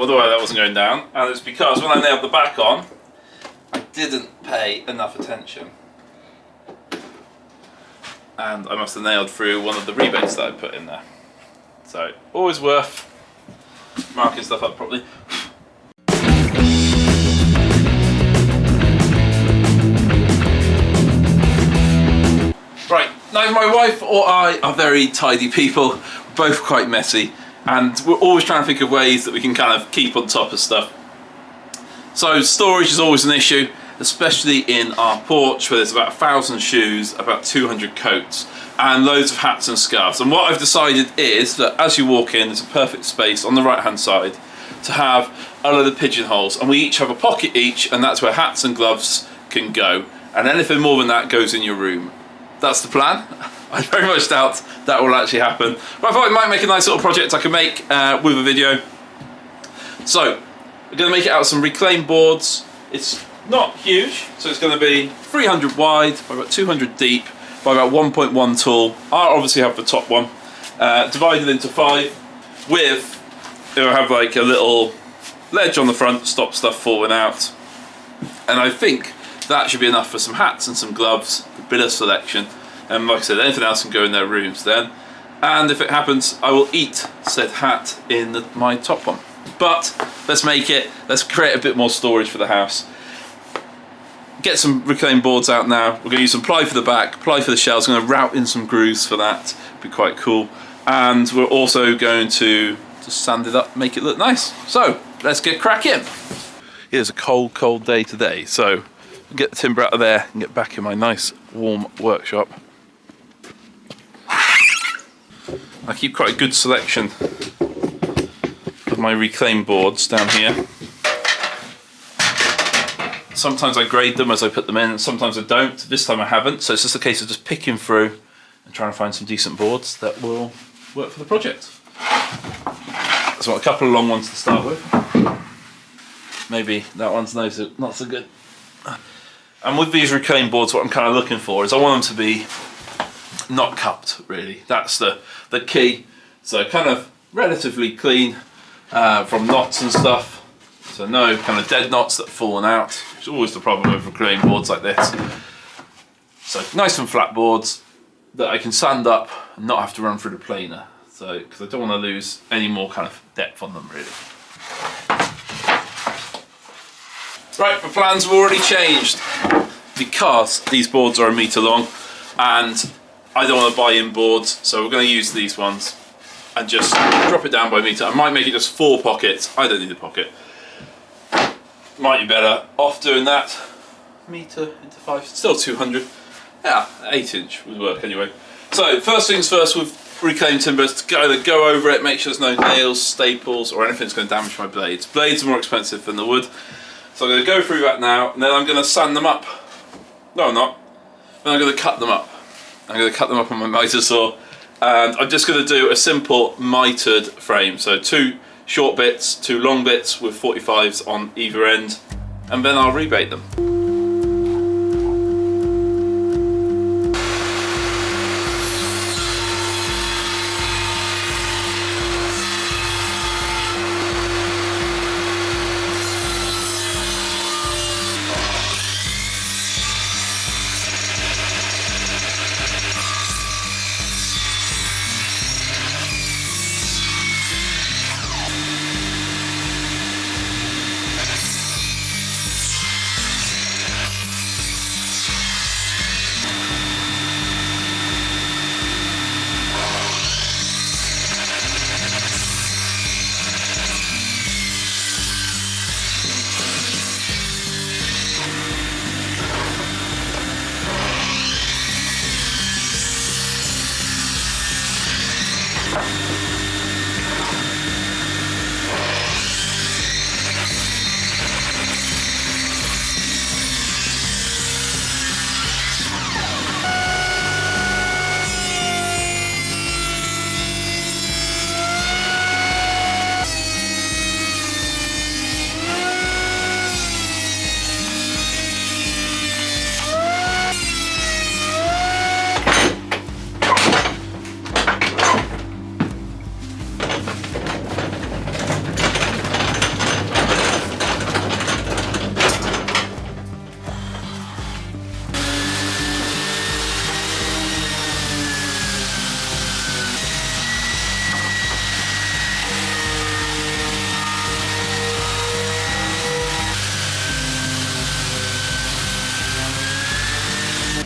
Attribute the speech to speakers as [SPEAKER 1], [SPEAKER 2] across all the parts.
[SPEAKER 1] otherwise that wasn't going down. And it's because when I nailed the back on, I didn't pay enough attention. And I must have nailed through one of the rebates that I put in there. So, always worth marking stuff up properly. Right, now my wife or I are very tidy people, we're both quite messy, and we're always trying to think of ways that we can kind of keep on top of stuff. So storage is always an issue, especially in our porch where there's about 1,000 shoes, about 200 coats, and loads of hats and scarves. And what I've decided is that as you walk in, there's a perfect space on the right hand side to have a load of pigeonholes, and we each have a pocket each, and that's where hats and gloves can go, and anything more than that goes in your room. That's the plan. I very much doubt that will actually happen, but I thought it might make a nice little project I can make with a video. So we're going to make it out of some reclaimed boards. It's not huge, so it's going to be 300 wide by about 200 deep by about 1.1 tall. I obviously have the top one divided into 5 with, it'll have like a little ledge on the front to stop stuff falling out, and I think that should be enough for some hats and some gloves, a bit of selection, and like I said, anything else can go in their rooms then. And if it happens, I will eat said hat in my top one. But let's make it, let's create a bit more storage for the house. Get some reclaimed boards out now. We're going to use some ply for the back, ply for the shelves. I'm going to route in some grooves for that, be quite cool. And we're also going to just sand it up, make it look nice. So let's get cracking. It's a cold day today, so get the timber out of there and get back in my nice warm workshop. I keep quite a good selection of my reclaimed boards down here. Sometimes I grade them as I put them in, and sometimes I don't. This time I haven't, so it's just a case of just picking through and trying to find some decent boards that will work for the project. So I want a couple of long ones to start with. Maybe that one's not so good. And with these reclaimed boards, what I'm kind of looking for is I want them to be not cupped, really. That's the key. So kind of relatively clean from knots and stuff. So no kind of dead knots that have fallen out. It's always the problem with reclaimed boards like this. So nice and flat boards that I can sand up and not have to run through the planer. So, because I don't want to lose any more kind of depth on them, really. Right, my plans have already changed because these boards are 1 metre long and I don't want to buy in boards, so we're going to use these ones and just drop it down by 1 metre. I might make it just 4 pockets. I don't need a pocket. Might be better off doing that. 1 metre into 5, still 200. Yeah, 8-inch would work anyway. So first things first with reclaimed timbers, to either go over it, make sure there's no nails, staples or anything that's going to damage my blades. Blades are more expensive than the wood. So I'm going to go through that now, and then I'm going to sand them up. No, I'm not. Then I'm going to cut them up. I'm going to cut them up on my miter saw, and I'm just going to do a simple mitred frame. So 2 short bits, 2 long bits with 45s on either end, and then I'll rebate them.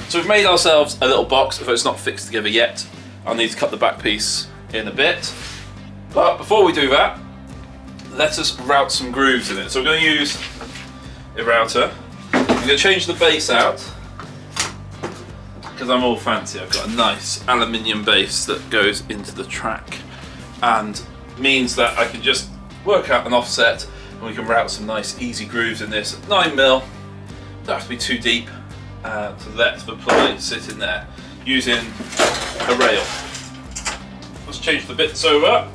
[SPEAKER 1] So we've made ourselves a little box, although it's not fixed together yet. I'll need to cut the back piece in a bit. But before we do that, let us route some grooves in it. So we're going to use a router. I'm going to change the base out because I'm all fancy. I've got a nice aluminium base that goes into the track and means that I can just work out an offset and we can route some nice easy grooves in this. 9mm, don't have to be too deep to let the ply sit in there using a rail. Let's change the bits over.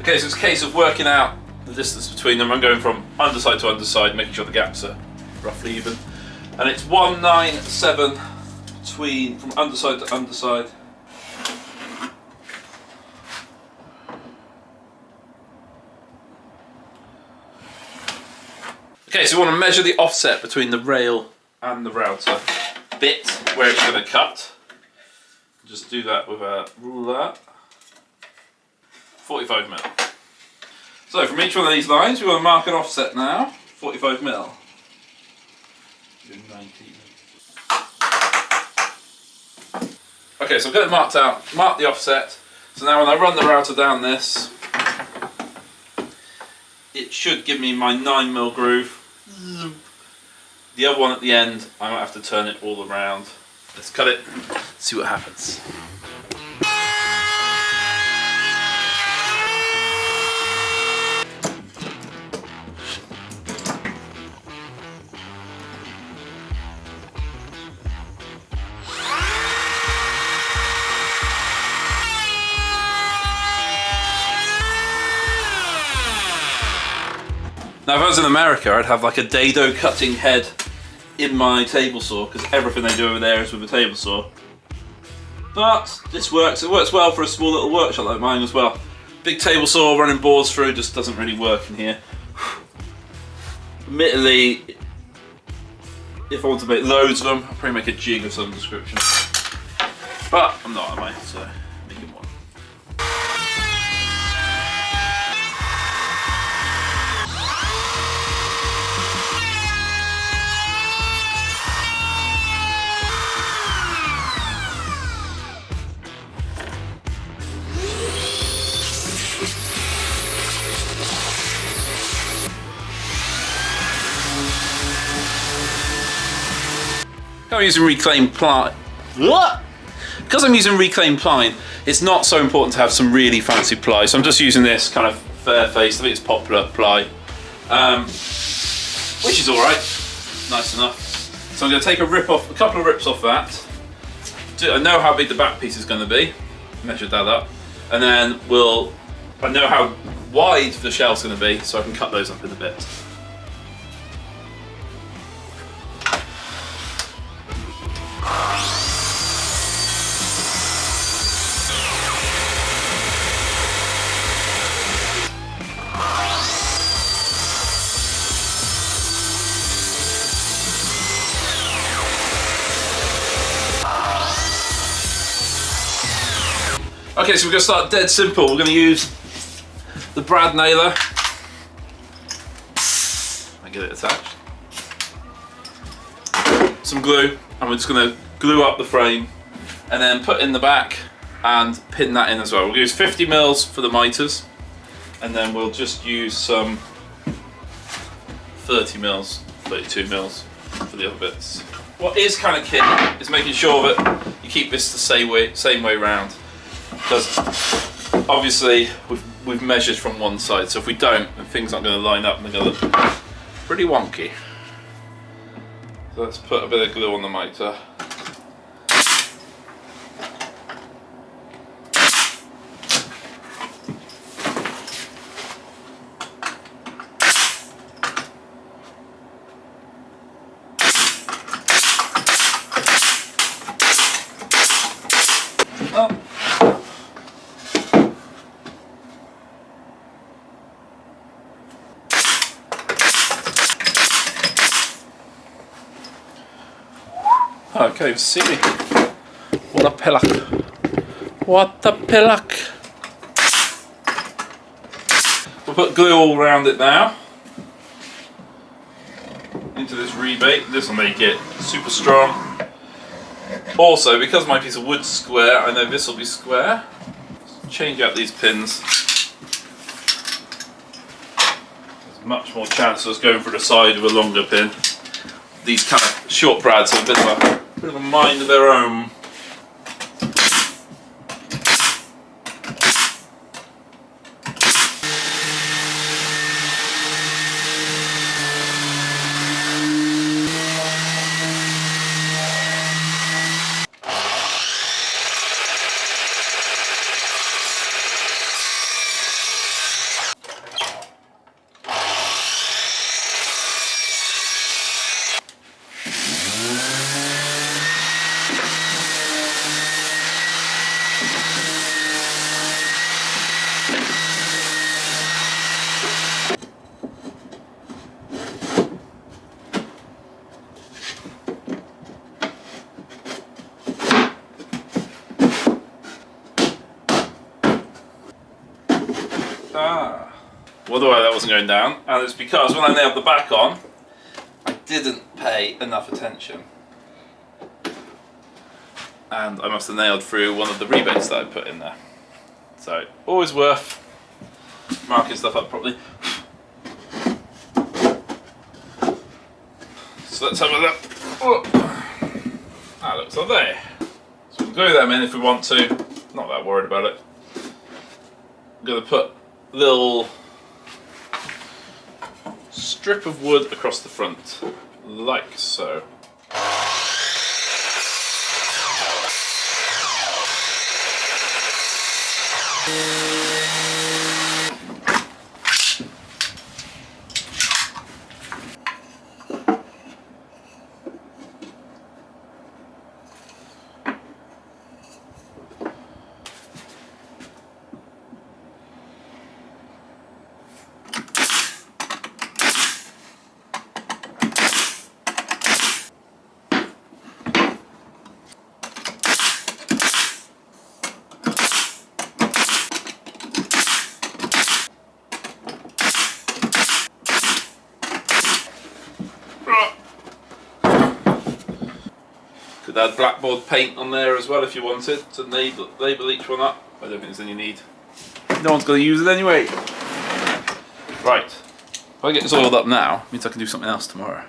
[SPEAKER 1] Okay, so it's a case of working out the distance between them. I'm going from underside to underside, making sure the gaps are roughly even. And it's 197 from underside to underside. Okay, so we want to measure the offset between the rail and the router bit where it's going to cut. Just do that with a ruler. 45mm. So from each one of these lines, we want to mark an offset now. 45mm. 90. Okay, so I've got it marked out. Mark the offset. So now when I run the router down this, it should give me my 9mm groove. The other one at the end, I might have to turn it all around. Let's cut it, see what happens. Now if I was in America, I'd have like a dado cutting head in my table saw because everything they do over there is with a table saw. But this works, it works well for a small little workshop like mine as well. Big table saw running boards through just doesn't really work in here. Admittedly, if I want to make loads of them, I'll probably make a jig of some description. But I'm not, am I? So make it one. I'm using reclaimed ply. Because I'm using reclaimed ply, it's not so important to have some really fancy ply. So I'm just using this kind of fair face. I think it's poplar ply, which is all right, nice enough. So I'm going to take a couple of rips off that. I know how big the back piece is going to be. Measured that up, and then I know how wide the shelf's going to be, so I can cut those up in a bit. Okay, so we're going to start dead simple. We're going to use the brad nailer. I get it attached. Some glue, and we're just going to glue up the frame and then put in the back and pin that in as well. We'll use 50mm for the miters, and then we'll just use some 30mm, 32mm for the other bits. What is kind of key is making sure that you keep this the same way round. Because obviously we've measured from one side, so if we don't, then things aren't going to line up and they're going to look pretty wonky. So let's put a bit of glue on the miter. Oh. Okay, see me. What a pillock. What a pillock. We'll put glue all around it now. Into this rebate. This will make it super strong. Also, because my piece of wood's square, I know this will be square. Change out these pins. There's much more chance of us going for the side of a longer pin. These kind of short brads have a bit of a mind of their own. Wonder why that wasn't going down, and it's because when I nailed the back on, I didn't pay enough attention. And I must have nailed through one of the rebates that I put in there. So, always worth marking stuff up properly. So let's have a look. Oh. That looks like there. So we can glue them in if we want to. Not that worried about it. I'm going to put a little strip of wood across the front, like so. Could add blackboard paint on there as well if you wanted to label each one up. I don't think there's any need. No one's going to use it anyway. Right. If I get this oiled up now, it means I can do something else tomorrow.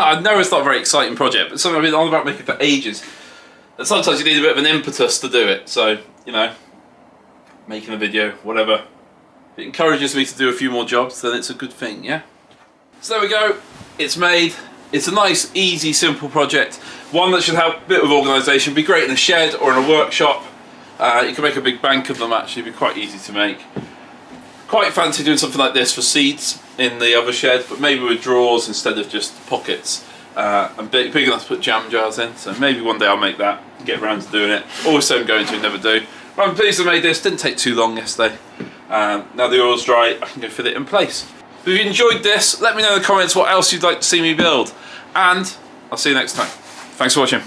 [SPEAKER 1] I know it's not a very exciting project, but something I've been on about making for ages. And sometimes you need a bit of an impetus to do it. So, you know, making a video, whatever. If it encourages me to do a few more jobs, then it's a good thing, yeah? So there we go. It's made. It's a nice, easy, simple project. One that should help a bit with organisation. Be great in a shed or in a workshop. You can make a big bank of them actually. Be quite easy to make. Quite fancy doing something like this for seeds in the other shed, but maybe with drawers instead of just pockets. I'm big enough to put jam jars in, so maybe one day I'll make that and get around to doing it. Always say I'm going to, never do. But I'm pleased I made this. Didn't take too long yesterday. Now the oil's dry, I can go fit it in place. If you enjoyed this, let me know in the comments what else you'd like to see me build, and I'll see you next time. Thanks for watching.